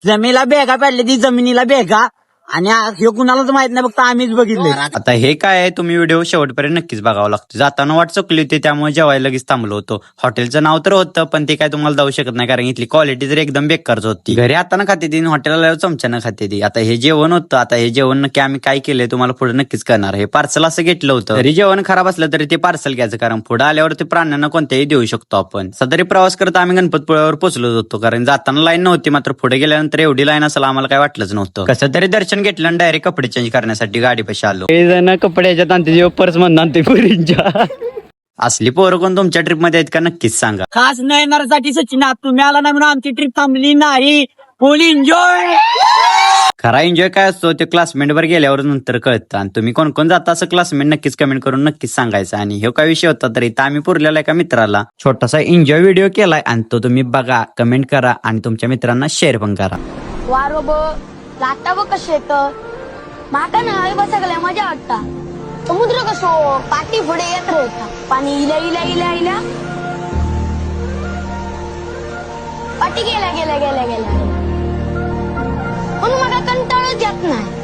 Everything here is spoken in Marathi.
जमिनीला बेगा पडले ती जमिनीला बेगा आणि हे कुणालाच माहित नाही फक्त आम्हीच बघितले. आता हे काय आहे तुम्ही व्हिडिओ शेवटपर्यंत नक्कीच बघावं लागतो. जाताना वाट चुकली होती त्यामुळे जेवायला लगेच थांबलो होतो. हॉटेलचं नाव तर होतं पण ते काय तुम्हाला जाऊ शकत नाही कारण इथली क्वालिटी जर एकदम बेकारच होती. घरी आता खाते ती हॉटेलला चमच्यानं खाते ती. आता हे जेवण होतं. आता हे जेवण नक्की आम्ही काय केलंय तुम्हाला पुढे नक्कीच करणार. हे पार्सल असं घेतलं होतं. तरी जेवण खराब असलं तरी ते पार्सल घ्यायचं कारण पुढे आल्यावर ते प्राण्यांना कोणत्याही देऊ शकतो आपण. सदरी प्रवास करता आम्ही गणपतपुळ्यावर पोहोचलो होतो कारण जाताना लाईन नव्हती मात्र पुढे गेल्यानंतर एवढी लाईन असेल आम्हाला काय वाटलंच नव्हतं. कसं तरी दर्शन घेतलं आणि डायरेक्ट कपडे चेंज करण्यासाठी गाडी पाशी आलो. हे जण कपड्याच्या तांत्याच्या पर्स म्हणून आणते पुरींच्या. असली पोरं कोण तुमच्या ट्रिप मध्ये आहेत का नक्कीच सांगा. खास नयनारसाठी सचिन तुम्ही आला नाही म्हणून आमची ट्रिप थांबली नाही. फुल एन्जॉय. खरा एन्जॉय काय असतो ते क्लासमेट वर गेल्यावर नंतर कळतं. आणि तुम्ही कोण कोण जाता असं क्लासमेट नक्कीच कमेंट करून नक्कीच सांगायचं. आणि हे काय विषय होता तरी आम्ही पुरलेला एका मित्राला छोटासा एन्जॉय व्हिडिओ केलाय आणि तो तुम्ही बघा, कमेंट करा आणि तुमच्या मित्रांना शेअर पण करा. वारो ब लाटा ब कसे येतं माका नाही बसगल्या मजा वाटता. समुद्र कसो पाठी पुढे येत राहता. पाणी इल्या इल्या इल्या इल्या पाठी गेल्या गेल्या गेल्या गेल्या म्हणून मला कंटाळच येत नाही.